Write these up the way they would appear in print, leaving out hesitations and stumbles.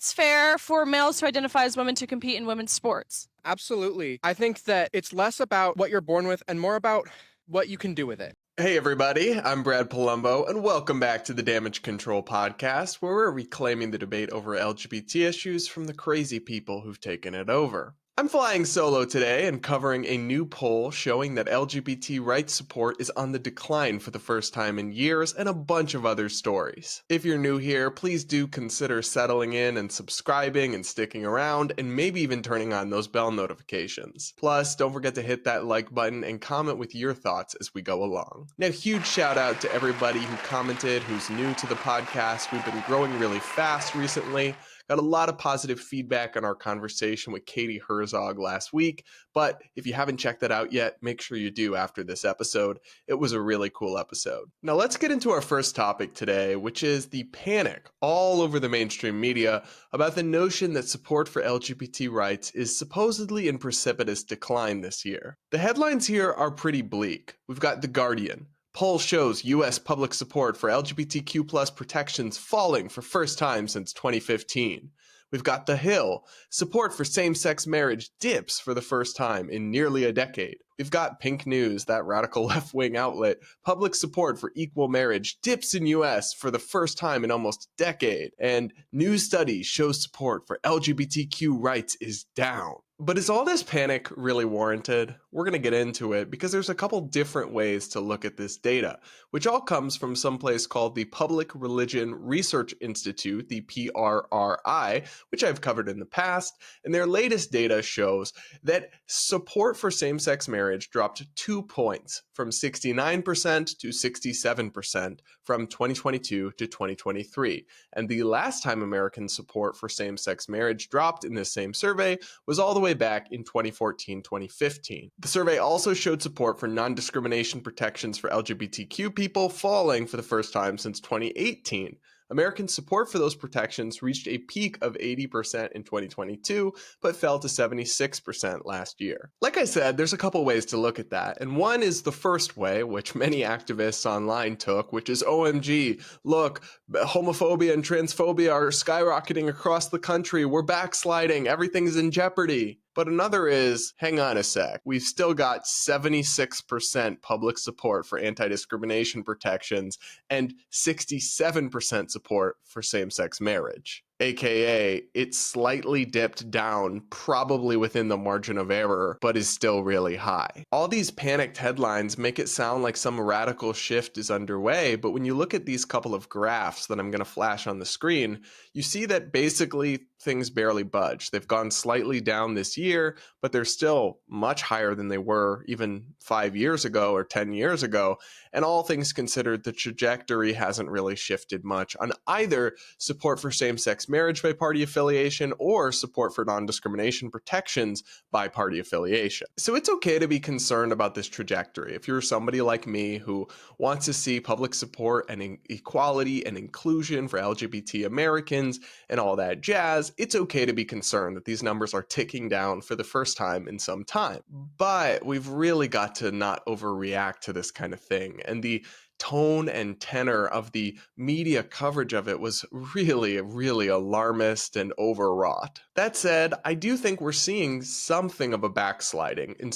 it's fair for males who identify as women to compete in women's sports? Absolutely. I think that it's less about what you're born with and more about what you can do with it. Hey everybody, I'm Brad Polumbo, and welcome back to the Damage Control Podcast, where we're reclaiming the debate over LGBT issues from the crazy people who've taken it over. I'm flying solo today and covering a new poll showing that LGBT rights support is on the decline for the first time in years, and a bunch of other stories. If you're new here, please do consider settling in and subscribing and sticking around, and maybe even turning on those bell notifications. Plus, don't forget to hit that like button and comment with your thoughts as we go along. Now, huge shout out to everybody who commented, who's new to the podcast. We've been growing really fast recently. Got a lot of positive feedback on our conversation with Katie Herzog last week, but if you haven't checked that out yet, make sure you do after this episode. It was a really cool episode. Now let's get into our first topic today, which is the panic all over the mainstream media about the notion that support for LGBT rights is supposedly in precipitous decline this year. The headlines here are pretty bleak. We've got The Guardian. Poll shows U.S. public support for LGBTQ+ protections falling for first time since 2015. We've got The Hill. Support for same-sex marriage dips for the first time in nearly a decade. We've got Pink News, that radical left-wing outlet. Public support for equal marriage dips in U.S. for the first time in almost a decade. And new studies show support for LGBTQ rights is down. But is all this panic really warranted? We're going to get into it because there's a couple different ways to look at this data, which all comes from someplace called the Public Religion Research Institute, the PRRI, which I've covered in the past, and their latest data shows that support for same-sex marriage dropped 2 points from 69% to 67% from 2022 to 2023. And the last time American support for same-sex marriage dropped in this same survey was all the way back in 2014-2015. The survey also showed support for non-discrimination protections for LGBTQ people falling for the first time since 2018. American support for those protections reached a peak of 80% in 2022, but fell to 76% last year. Like I said, there's a couple ways to look at that, and one is the first way, which many activists online took, which is OMG, look, homophobia and transphobia are skyrocketing across the country, we're backsliding, everything's in jeopardy. But another is, hang on a sec, we've still got 76% public support for anti-discrimination protections and 67% support for same-sex marriage. AKA, it slightly dipped down, probably within the margin of error, but is still really high. All these panicked headlines make it sound like some radical shift is underway, but when you look at these couple of graphs that I'm going to flash on the screen, you see that basically things barely budge. They've gone slightly down this year, but they're still much higher than they were even 5 years ago or 10 years ago. And all things considered, the trajectory hasn't really shifted much on either support for same-sex marriage by party affiliation or support for non-discrimination protections by party affiliation. So it's okay to be concerned about this trajectory. If you're somebody like me who wants to see public support and equality and inclusion for LGBT Americans and all that jazz, it's okay to be concerned that these numbers are ticking down for the first time in some time. But we've really got to not overreact to this kind of thing. And the tone and tenor of the media coverage of it was really, really alarmist and overwrought. That said, I do think we're seeing something of a backsliding in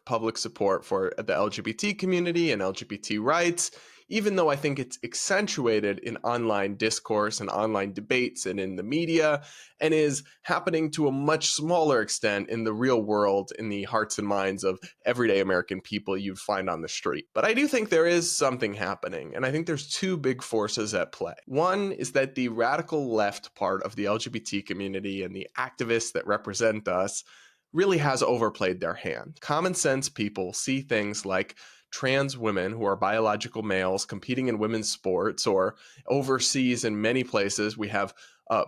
public support for the LGBT community and LGBT rights, even though I think it's accentuated in online discourse and online debates and in the media, and is happening to a much smaller extent in the real world, in the hearts and minds of everyday American people you'd find on the street. But I do think there is something happening, and I think there's two big forces at play. One is that the radical left part of the LGBT community and the activists that represent us really has overplayed their hand. Common sense people see things like trans women who are biological males competing in women's sports, or overseas in many places we have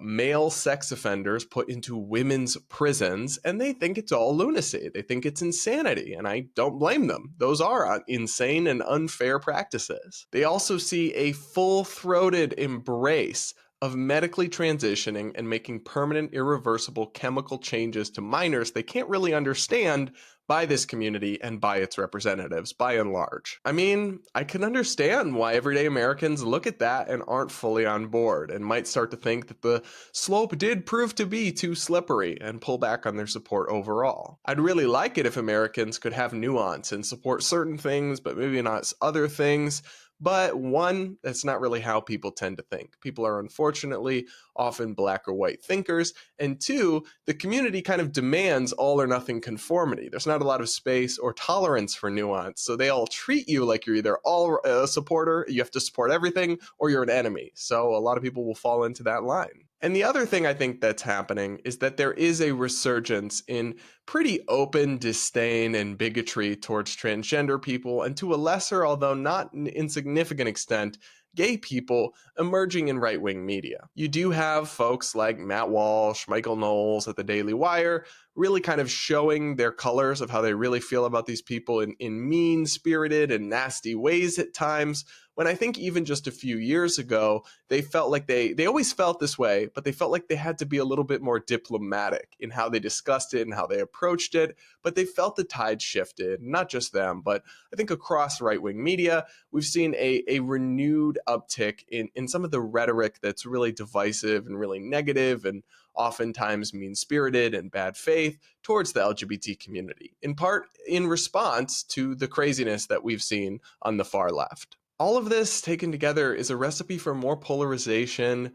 male sex offenders put into women's prisons, and they think it's all lunacy. They think it's insanity, and I don't blame them. Those are insane and unfair practices. They also see a full-throated embrace of medically transitioning and making permanent, irreversible chemical changes to minors they can't really understand by this community and by its representatives, by and large. I mean, I can understand why everyday Americans look at that and aren't fully on board and might start to think that the slope did prove to be too slippery and pull back on their support overall. I'd really like it if Americans could have nuance and support certain things, but maybe not other things. But one, that's not really how people tend to think. People are unfortunately often black or white thinkers. And two, the community kind of demands all or nothing conformity. There's not a lot of space or tolerance for nuance. So they all treat you like you're either all a supporter, you have to support everything, or you're an enemy. So a lot of people will fall into that line. And the other thing I think that's happening is that there is a resurgence in pretty open disdain and bigotry towards transgender people, and to a lesser, although not insignificant extent, gay people emerging in right-wing media. You do have folks like Matt Walsh, Michael Knowles at the Daily Wire really kind of showing their colors of how they really feel about these people in mean-spirited and nasty ways at times, when I think even just a few years ago, they felt like they always felt this way, but they felt like they had to be a little bit more diplomatic in how they discussed it and how they approached it, but they felt the tide shifted, not just them, but I think across right-wing media, we've seen a renewed uptick in some of the rhetoric that's really divisive and really negative and oftentimes mean-spirited and bad faith towards the LGBT community, in part in response to the craziness that we've seen on the far left. All of this taken together is a recipe for more polarization,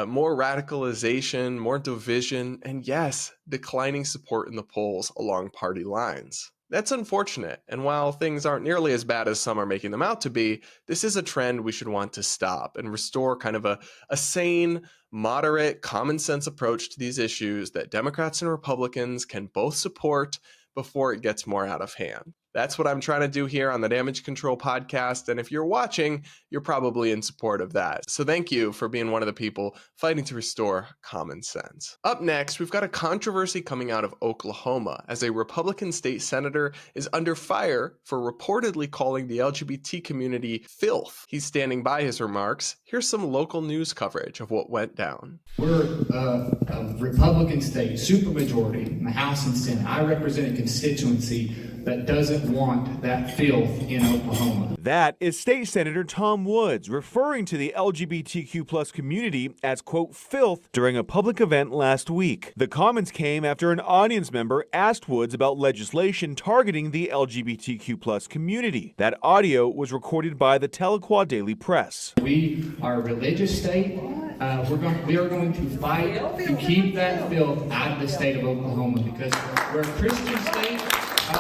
more radicalization, more division, and yes, declining support in the polls along party lines. That's unfortunate, and while things aren't nearly as bad as some are making them out to be, this is a trend we should want to stop and restore kind of a sane, moderate, common sense approach to these issues that Democrats and Republicans can both support before it gets more out of hand. That's what I'm trying to do here on the Damage Control podcast, and if you're watching, you're probably in support of that. So thank you for being one of the people fighting to restore common sense. Up next, we've got a controversy coming out of Oklahoma as a Republican state senator is under fire for reportedly calling the LGBT community filth. He's standing by his remarks. Here's some local news coverage of what went down. We're a Republican state, supermajority in the House and Senate. I represent a constituency that doesn't want that filth in Oklahoma. That is State Senator Tom Woods referring to the LGBTQ plus community as, quote, filth during a public event last week. The comments came after an audience member asked Woods about legislation targeting the LGBTQ plus community. That audio was recorded by the Tahlequah Daily Press. We are a religious state. We are going to fight to keep that filth out of the state of Oklahoma because we're a Christian state.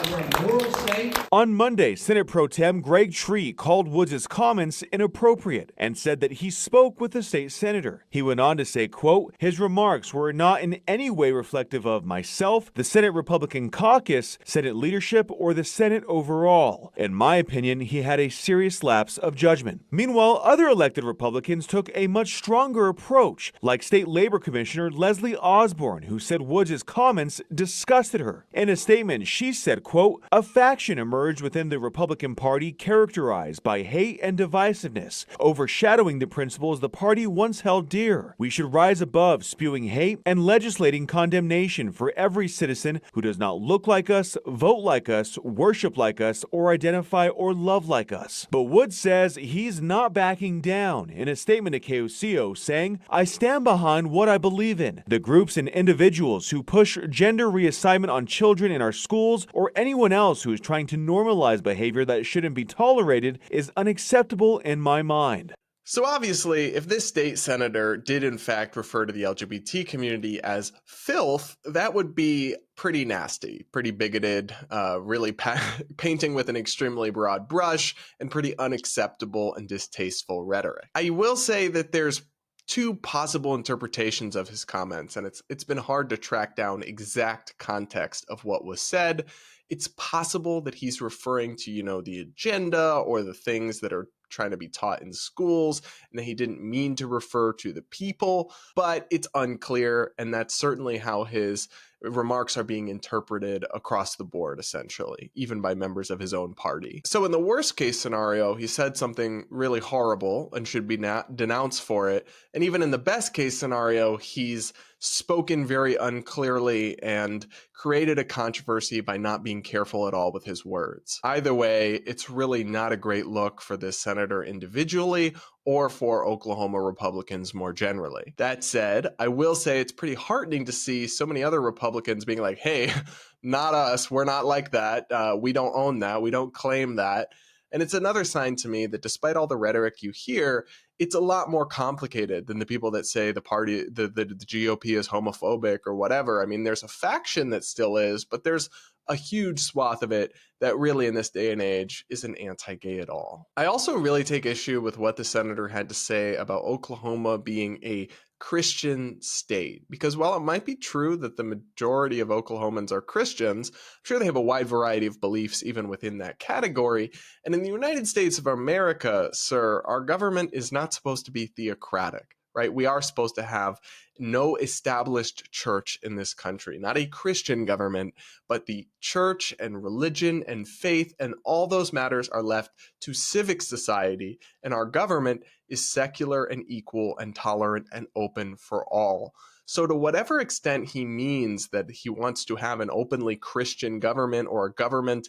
We're a moral state. On Monday, Senate Pro Tem Greg Tree called Woods' comments inappropriate and said that he spoke with the state senator. He went on to say, quote, his remarks were not in any way reflective of myself, the Senate Republican caucus, Senate leadership, or the Senate overall. In my opinion, he had a serious lapse of judgment. Meanwhile, other elected Republicans took a much stronger approach, like State Labor Commissioner Leslie Osborne, who said Woods' comments disgusted her. In a statement, she said, quote, a faction emerged within the Republican Party characterized by hate and divisiveness, overshadowing the principles the party once held dear. We should rise above spewing hate and legislating condemnation for every citizen who does not look like us, vote like us, worship like us, or identify or love like us. But Woods says he's not backing down in a statement to KOCO saying, I stand behind what I believe in. The groups and individuals who push gender reassignment on children in our schools or anyone else who is trying to normalize behavior that shouldn't be tolerated is unacceptable in my mind. So obviously, if this state senator did in fact refer to the LGBT community as filth, that would be pretty nasty, pretty bigoted, really painting with an extremely broad brush, and pretty unacceptable and distasteful rhetoric. I will say that there's two possible interpretations of his comments, and it's been hard to track down exact context of what was said. It's possible that he's referring to, the agenda or the things that are trying to be taught in schools, and that he didn't mean to refer to the people, but it's unclear, and that's certainly how his remarks are being interpreted across the board, essentially, even by members of his own party. So in the worst case scenario, he said something really horrible and should be denounced for it. And even in the best case scenario, he's spoken very unclearly and created a controversy by not being careful at all with his words. Either way, it's really not a great look for this senator individually or for Oklahoma Republicans more generally. That said, I will say it's pretty heartening to see so many other Republicans being like, hey, not us, we're not like that, we don't own that, we don't claim that. And it's another sign to me that despite all the rhetoric you hear, it's a lot more complicated than the people that say the GOP is homophobic or whatever. I mean, there's a faction that still is, but there's a huge swath of it that really in this day and age isn't anti-gay at all. I also really take issue with what the senator had to say about Oklahoma being a Christian state, because while it might be true that the majority of Oklahomans are Christians, I'm sure they have a wide variety of beliefs even within that category. And in the United States of America, sir, our government is not supposed to be theocratic, right? We are supposed to have no established church in this country, not a Christian government, but the church and religion and faith and all those matters are left to civic society, and our government is secular and equal and tolerant and open for all. So to whatever extent he means that he wants to have an openly Christian government or a government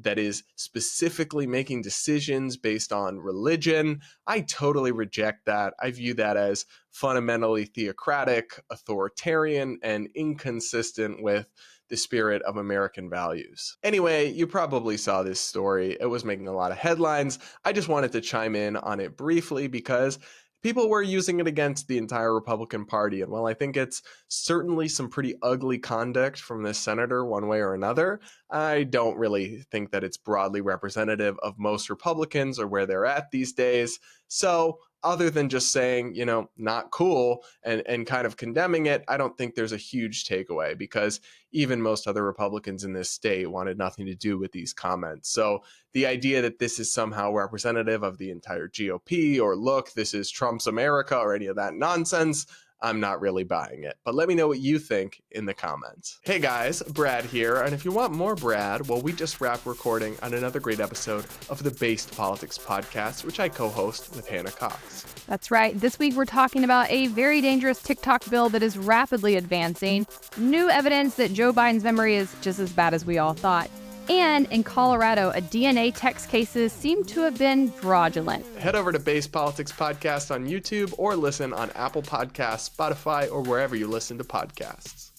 that is specifically making decisions based on religion, I totally reject that. I view that as fundamentally theocratic, authoritarian, and inconsistent with the spirit of American values. Anyway, you probably saw this story. It was making a lot of headlines. I just wanted to chime in on it briefly because people were using it against the entire Republican Party. And while I think it's certainly some pretty ugly conduct from this senator one way or another, I don't really think that it's broadly representative of most Republicans or where they're at these days. So other than just saying, not cool and kind of condemning it, I don't think there's a huge takeaway because even most other Republicans in this state wanted nothing to do with these comments. So the idea that this is somehow representative of the entire GOP or look, this is Trump's America or any of that nonsense, I'm not really buying it. But let me know what you think in the comments. Hey guys, Brad here. And if you want more Brad, well, we just wrapped recording on another great episode of the Based Politics podcast, which I co-host with Hannah Cox. That's right. This week we're talking about a very dangerous TikTok bill that is rapidly advancing, new evidence that Joe Biden's memory is just as bad as we all thought, and in Colorado, a DNA text cases seem to have been fraudulent. Head over to Based Politics Podcast on YouTube or listen on Apple Podcasts, Spotify, or wherever you listen to podcasts.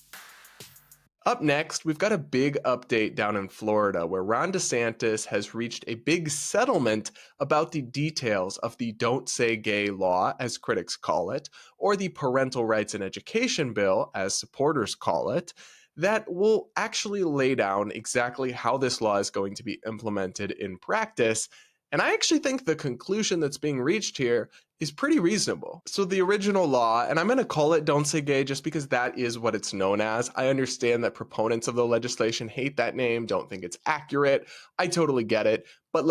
Up next, we've got a big update down in Florida where Ron DeSantis has reached a big settlement about the details of the Don't Say Gay law, as critics call it, or the Parental Rights and Education bill, as supporters call it, that will actually lay down exactly how this law is going to be implemented in practice. And I actually think the conclusion that's being reached here is pretty reasonable. So the original law, and I'm going to call it Don't Say Gay just because that is what it's known as. I understand that proponents of the legislation hate that name, don't think it's accurate. I totally get it, but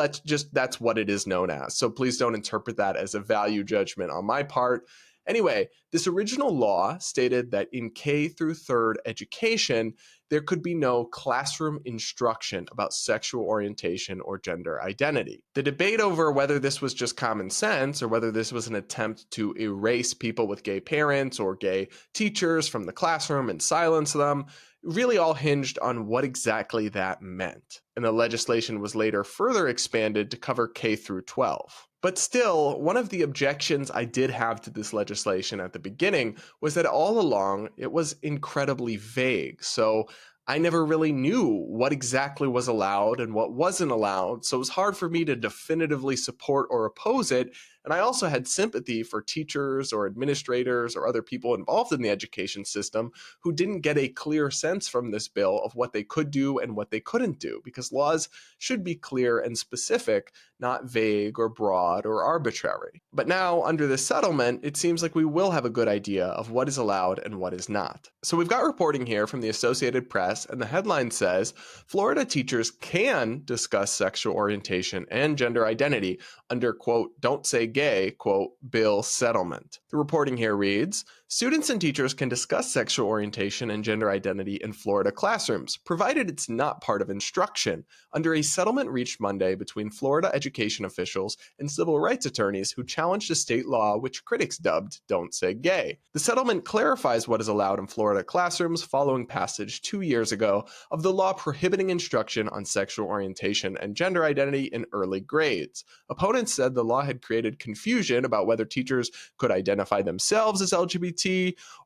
that's what it is known as. So please don't interpret that as a value judgment on my part. Anyway, this original law stated that in K through 3rd education, there could be no classroom instruction about sexual orientation or gender identity. The debate over whether this was just common sense or whether this was an attempt to erase people with gay parents or gay teachers from the classroom and silence them really all hinged on what exactly that meant. And the legislation was later further expanded to cover K through 12. But still, one of the objections I did have to this legislation at the beginning was that all along it was incredibly vague. So I never really knew what exactly was allowed and what wasn't allowed. So it was hard for me to definitively support or oppose it. And I also had sympathy for teachers or administrators or other people involved in the education system who didn't get a clear sense from this bill of what they could do and what they couldn't do, because laws should be clear and specific, not vague or broad or arbitrary. But now, under this settlement, it seems like we will have a good idea of what is allowed and what is not. So we've got reporting here from the Associated Press, and the headline says, Florida teachers can discuss sexual orientation and gender identity under, quote, Don't Say Gay, quote, bill settlement. The reporting here reads, Students and teachers can discuss sexual orientation and gender identity in Florida classrooms, provided it's not part of instruction, under a settlement reached Monday between Florida education officials and civil rights attorneys who challenged a state law which critics dubbed Don't Say Gay. The settlement clarifies what is allowed in Florida classrooms following passage 2 years ago of the law prohibiting instruction on sexual orientation and gender identity in early grades. Opponents said the law had created confusion about whether teachers could identify themselves as LGBT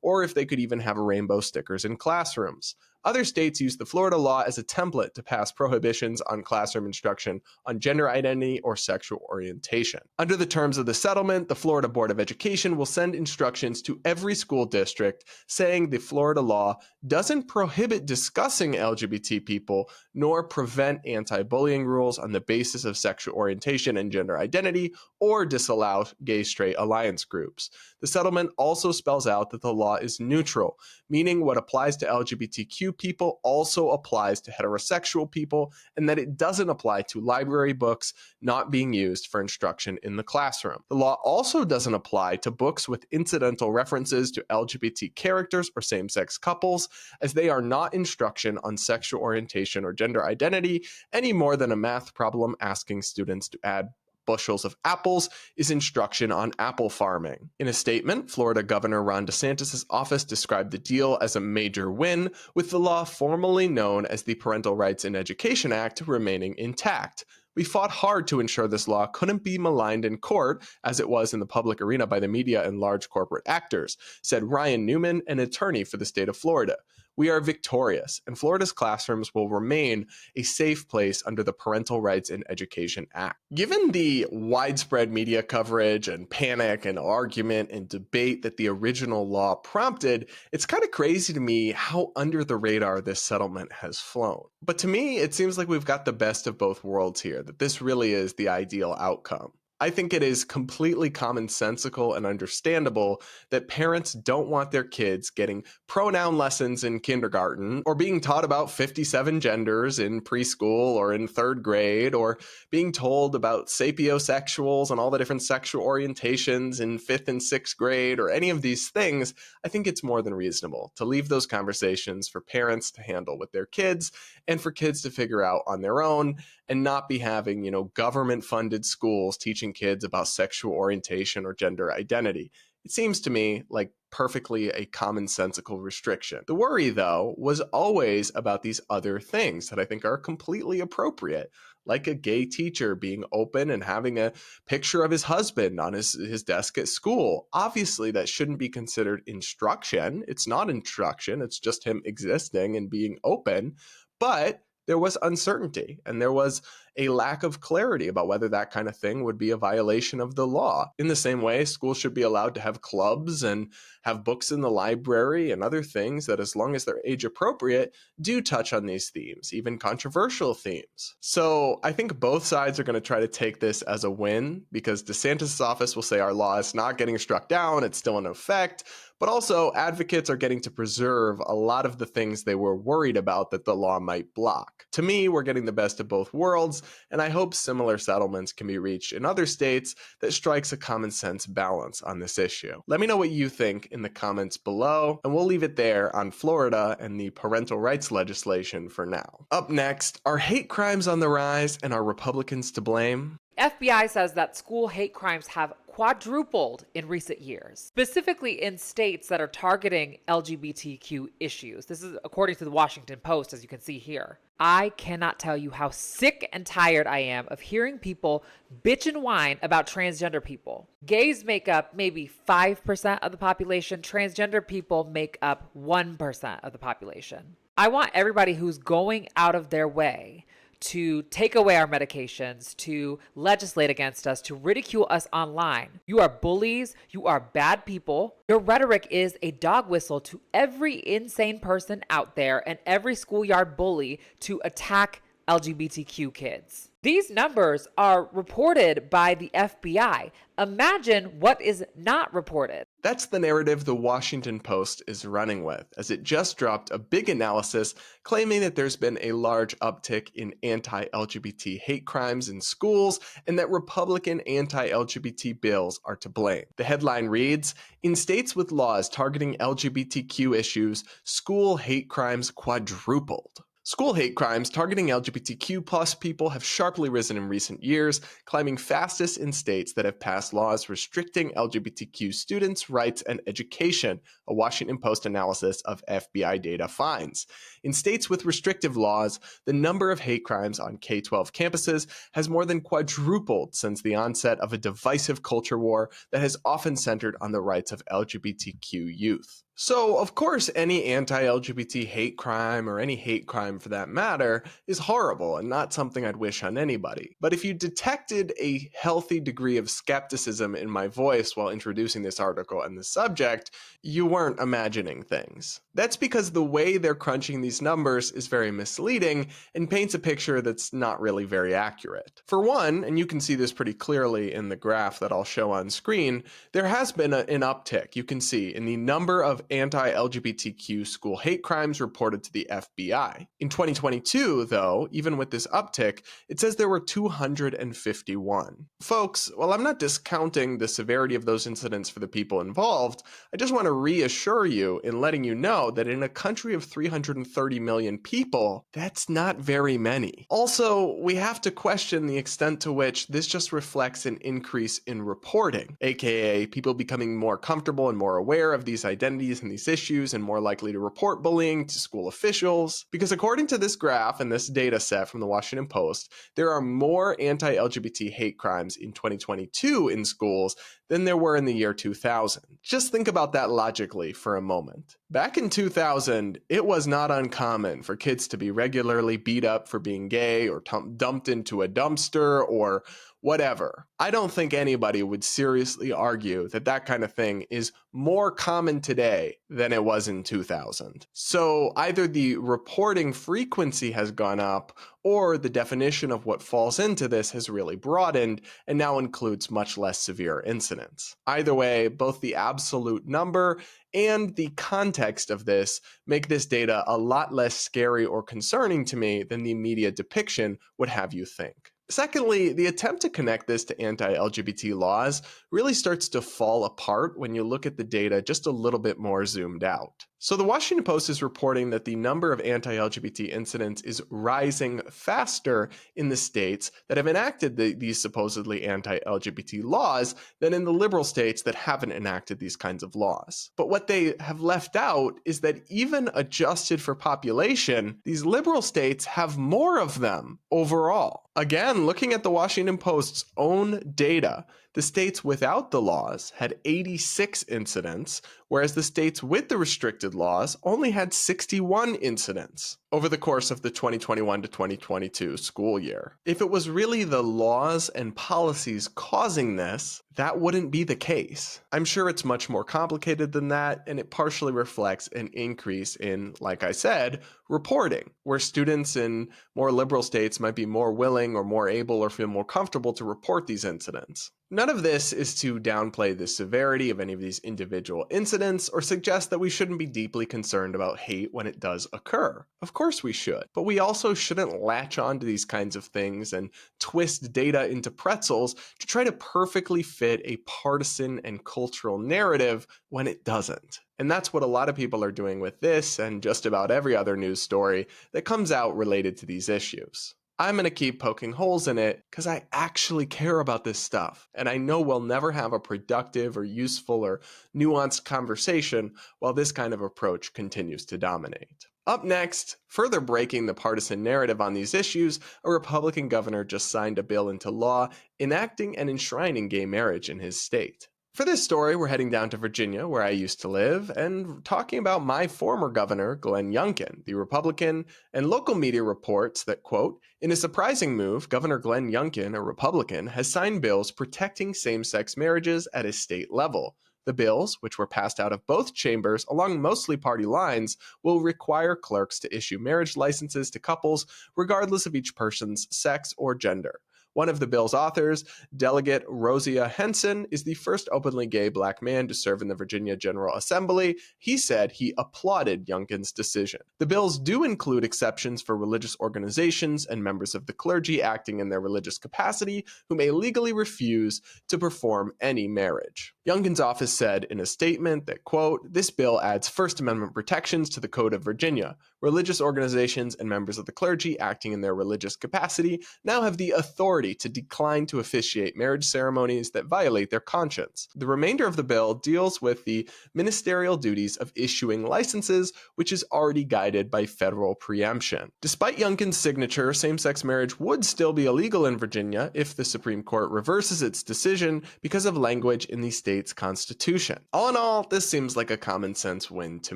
or if they could even have rainbow stickers in classrooms. Other states use the Florida law as a template to pass prohibitions on classroom instruction on gender identity or sexual orientation. Under the terms of the settlement, the Florida Board of Education will send instructions to every school district saying the Florida law doesn't prohibit discussing LGBT people nor prevent anti-bullying rules on the basis of sexual orientation and gender identity or disallow gay-straight alliance groups. The settlement also spells out that the law is neutral, meaning what applies to LGBTQ people also applies to heterosexual people, and that it doesn't apply to library books not being used for instruction in the classroom. The law also doesn't apply to books with incidental references to LGBT characters or same-sex couples, as they are not instruction on sexual orientation or gender identity any more than a math problem asking students to add bushels of apples is instruction on apple farming. In a statement, Florida Governor Ron DeSantis' office described the deal as a major win, with the law formerly known as the Parental Rights in Education Act remaining intact. We fought hard to ensure this law couldn't be maligned in court, as it was in the public arena by the media and large corporate actors, said Ryan Newman, an attorney for the state of Florida. We are victorious, and Florida's classrooms will remain a safe place under the Parental Rights in Education Act. Given the widespread media coverage and panic and argument and debate that the original law prompted, it's kind of crazy to me how under the radar this settlement has flown. But to me, it seems like we've got the best of both worlds here, that this really is the ideal outcome. I think it is completely commonsensical and understandable that parents don't want their kids getting pronoun lessons in kindergarten or being taught about 57 genders in preschool or in third grade or being told about sapiosexuals and all the different sexual orientations in 5th and 6th grade or any of these things. I think it's more than reasonable to leave those conversations for parents to handle with their kids and for kids to figure out on their own and not be having, government-funded schools teaching kids about sexual orientation or gender identity. It seems to me like perfectly a commonsensical restriction. The worry, though, was always about these other things that I think are completely appropriate, like a gay teacher being open and having a picture of his husband on his desk at school. Obviously, that shouldn't be considered instruction. It's not instruction. It's just him existing and being open. But there was uncertainty and there was a lack of clarity about whether that kind of thing would be a violation of the law. In the same way, schools should be allowed to have clubs and have books in the library and other things that, as long as they're age appropriate, do touch on these themes, even controversial themes. So I think both sides are going to try to take this as a win because DeSantis' office will say our law is not getting struck down, it's still in effect. But also, advocates are getting to preserve a lot of the things they were worried about that the law might block. To me, we're getting the best of both worlds, and I hope similar settlements can be reached in other states that strikes a common sense balance on this issue. Let me know what you think in the comments below, and we'll leave it there on Florida and the parental rights legislation for now. Up next, are hate crimes on the rise and are Republicans to blame? FBI says that school hate crimes have quadrupled in recent years, specifically in states that are targeting LGBTQ issues. This is according to the Washington Post, as you can see here. I cannot tell you how sick and tired I am of hearing people bitch and whine about transgender people. Gays make up maybe 5% of the population. Transgender people make up 1% of the population. I want everybody who's going out of their way to take away our medications, to legislate against us, to ridicule us online. You are bullies. You are bad people. Your rhetoric is a dog whistle to every insane person out there and every schoolyard bully to attack LGBTQ kids. These numbers are reported by the FBI. Imagine what is not reported. That's the narrative the Washington Post is running with, as it just dropped a big analysis claiming that there's been a large uptick in anti-LGBT hate crimes in schools and that Republican anti-LGBT bills are to blame. The headline reads, "In states with laws targeting LGBTQ issues, school hate crimes quadrupled." School hate crimes targeting LGBTQ plus people have sharply risen in recent years, climbing fastest in states that have passed laws restricting LGBTQ students' rights and education, a Washington Post analysis of FBI data finds. In states with restrictive laws, the number of hate crimes on K-12 campuses has more than quadrupled since the onset of a divisive culture war that has often centered on the rights of LGBTQ youth. So, of course, any anti-LGBT hate crime, or any hate crime for that matter, is horrible and not something I'd wish on anybody. But if you detected a healthy degree of skepticism in my voice while introducing this article and the subject, you weren't imagining things. That's because the way they're crunching these numbers is very misleading and paints a picture that's not really very accurate. For one, and you can see this pretty clearly in the graph that I'll show on screen, there has been an uptick, you can see, in the number of anti-LGBTQ school hate crimes reported to the FBI. In 2022, though, even with this uptick, it says there were 251. Folks, while I'm not discounting the severity of those incidents for the people involved, I just want to reassure you in letting you know that in a country of 330 million people, that's not very many. Also, we have to question the extent to which this just reflects an increase in reporting, aka people becoming more comfortable and more aware of these identities and these issues and more likely to report bullying to school officials. Because according to this graph and this data set from the Washington Post, there are more anti-LGBT hate crimes in 2022 in schools than there were in the year 2000. Just think about that logically for a moment. Back in 2000, it was not uncommon for kids to be regularly beat up for being gay or dumped into a dumpster or whatever. I don't think anybody would seriously argue that that kind of thing is more common today than it was in 2000. So either the reporting frequency has gone up or the definition of what falls into this has really broadened and now includes much less severe incidents. Either way, both the absolute number and the context of this make this data a lot less scary or concerning to me than the media depiction would have you think. Secondly, the attempt to connect this to anti-LGBT laws really starts to fall apart when you look at the data just a little bit more zoomed out. So the Washington Post is reporting that the number of anti-LGBT incidents is rising faster in the states that have enacted these supposedly anti-LGBT laws than in the liberal states that haven't enacted these kinds of laws. But what they have left out is that even adjusted for population, these liberal states have more of them overall. Again, looking at the Washington Post's own data, the states without the laws had 86 incidents, whereas the states with the restricted laws only had 61 incidents over the course of the 2021 to 2022 school year. If it was really the laws and policies causing this, that wouldn't be the case. I'm sure it's much more complicated than that, and it partially reflects an increase in, like I said, reporting, where students in more liberal states might be more willing or more able or feel more comfortable to report these incidents. None of this is to downplay the severity of any of these individual incidents or suggest that we shouldn't be deeply concerned about hate when it does occur. Of course we should, but we also shouldn't latch on to these kinds of things and twist data into pretzels to try to perfectly fit a partisan and cultural narrative when it doesn't. And that's what a lot of people are doing with this and just about every other news story that comes out related to these issues. I'm going to keep poking holes in it because I actually care about this stuff, and I know we'll never have a productive or useful or nuanced conversation while this kind of approach continues to dominate. Up next, further breaking the partisan narrative on these issues, a Republican governor just signed a bill into law enacting and enshrining gay marriage in his state. For this story, we're heading down to Virginia, where I used to live, and talking about my former governor, Glenn Youngkin, the Republican, and local media reports that, quote, in a surprising move, Governor Glenn Youngkin, a Republican, has signed bills protecting same-sex marriages at a state level. The bills, which were passed out of both chambers along mostly party lines, will require clerks to issue marriage licenses to couples regardless of each person's sex or gender. One of the bill's authors, Delegate Rosia Henson, is the first openly gay black man to serve in the Virginia General Assembly. He said he applauded Youngkin's decision. The bills do include exceptions for religious organizations and members of the clergy acting in their religious capacity who may legally refuse to perform any marriage. Youngkin's office said in a statement that, quote, "This bill adds First Amendment protections to the Code of Virginia. Religious organizations and members of the clergy acting in their religious capacity now have the authority to decline to officiate marriage ceremonies that violate their conscience." The remainder of the bill deals with the ministerial duties of issuing licenses, which is already guided by federal preemption. Despite Youngkin's signature, same-sex marriage would still be illegal in Virginia if the Supreme Court reverses its decision because of language in the state's constitution. All in all, this seems like a common sense win to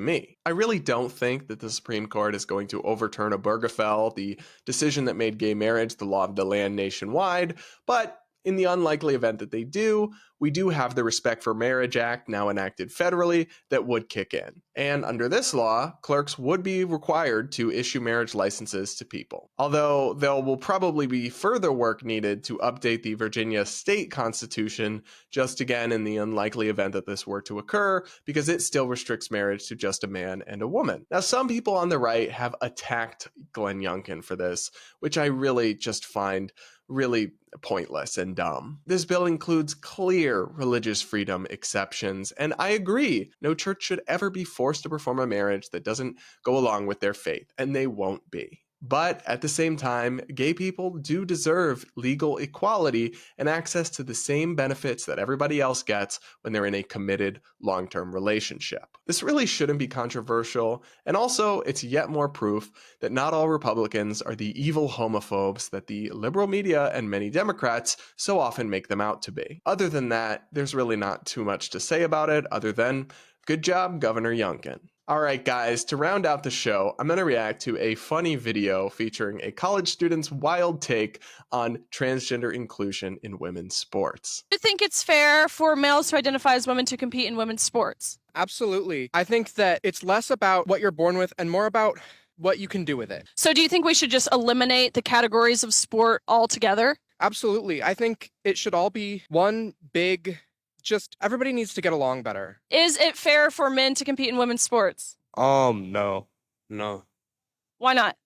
me. I really don't think that the Supreme Court is going to overturn Obergefell, the decision that made gay marriage the law of the land nationwide, but in the unlikely event that they do, we do have the Respect for Marriage Act now enacted federally that would kick in. And under this law, clerks would be required to issue marriage licenses to people. Although there will probably be further work needed to update the Virginia state constitution, just again in the unlikely event that this were to occur, because it still restricts marriage to just a man and a woman. Now, some people on the right have attacked Glenn Youngkin for this, which I really just find really pointless and dumb. This bill includes clear religious freedom exceptions, and I agree, no church should ever be forced to perform a marriage that doesn't go along with their faith, and they won't be. But at the same time, gay people do deserve legal equality and access to the same benefits that everybody else gets when they're in a committed long-term relationship. This really shouldn't be controversial, and also it's yet more proof that not all Republicans are the evil homophobes that the liberal media and many Democrats so often make them out to be. Other than that, there's really not too much to say about it other than good job, Governor Youngkin. All right, guys, to round out the show, I'm going to react to a funny video featuring a college student's wild take on transgender inclusion in women's sports. Do you think it's fair for males who identify as women to compete in women's sports? Absolutely. I think that it's less about what you're born with and more about what you can do with it. So do you think we should just eliminate the categories of sport altogether? Absolutely. I think it should all be one big, just everybody needs to get along better. Is it fair for men to compete in women's sports? No. Why not?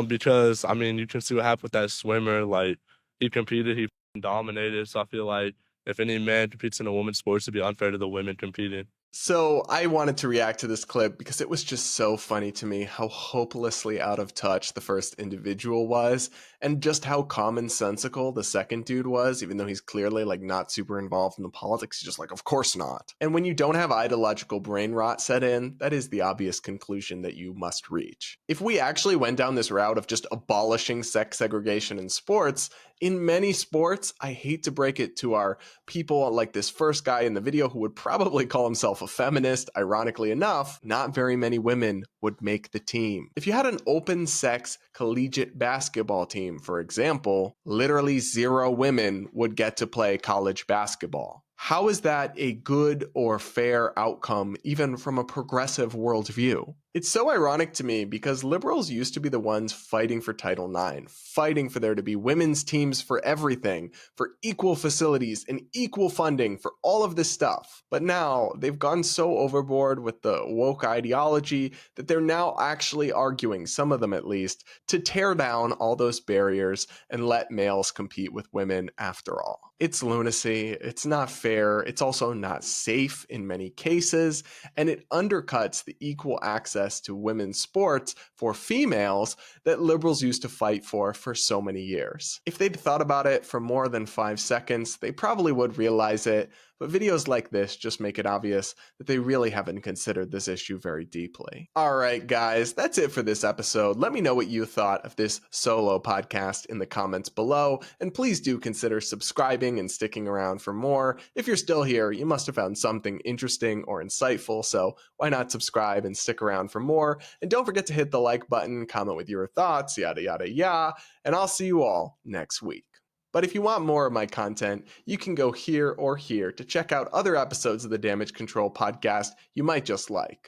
Because I mean, you can see what happened with that swimmer. Like, he competed, he dominated. So I feel like if any man competes in a women's sports, it'd be unfair to the women competing. So I wanted to react to this clip because it was just so funny to me how hopelessly out of touch the first individual was and just how commonsensical the second dude was, even though he's clearly like not super involved in the politics. He's just like, of course not. And when you don't have ideological brain rot set in, that is the obvious conclusion that you must reach. If we actually went down this route of just abolishing sex segregation in sports, in many sports, I hate to break it to our people like this first guy in the video who would probably call himself a feminist, ironically enough, not very many women would make the team. If you had an open sex collegiate basketball team, for example, literally 0 women would get to play college basketball. How is that a good or fair outcome, even from a progressive worldview? It's so ironic to me because liberals used to be the ones fighting for Title IX, fighting for there to be women's teams for everything, for equal facilities and equal funding for all of this stuff. But now they've gone so overboard with the woke ideology that they're now actually arguing, some of them at least, to tear down all those barriers and let males compete with women after all. It's lunacy, it's not fair, it's also not safe in many cases, and it undercuts the equal access to women's sports for females that liberals used to fight for so many years. If they'd thought about it for more than 5 seconds, they probably would realize it, but videos like this just make it obvious that they really haven't considered this issue very deeply. All right, guys, that's it for this episode. Let me know what you thought of this solo podcast in the comments below, and please do consider subscribing and sticking around for more. If you're still here, you must have found something interesting or insightful, so why not subscribe and stick around for more? And don't forget to hit the like button, comment with your thoughts, yada yada yada, and I'll see you all next week. But if you want more of my content, you can go here or here to check out other episodes of the Damage Control podcast you might just like.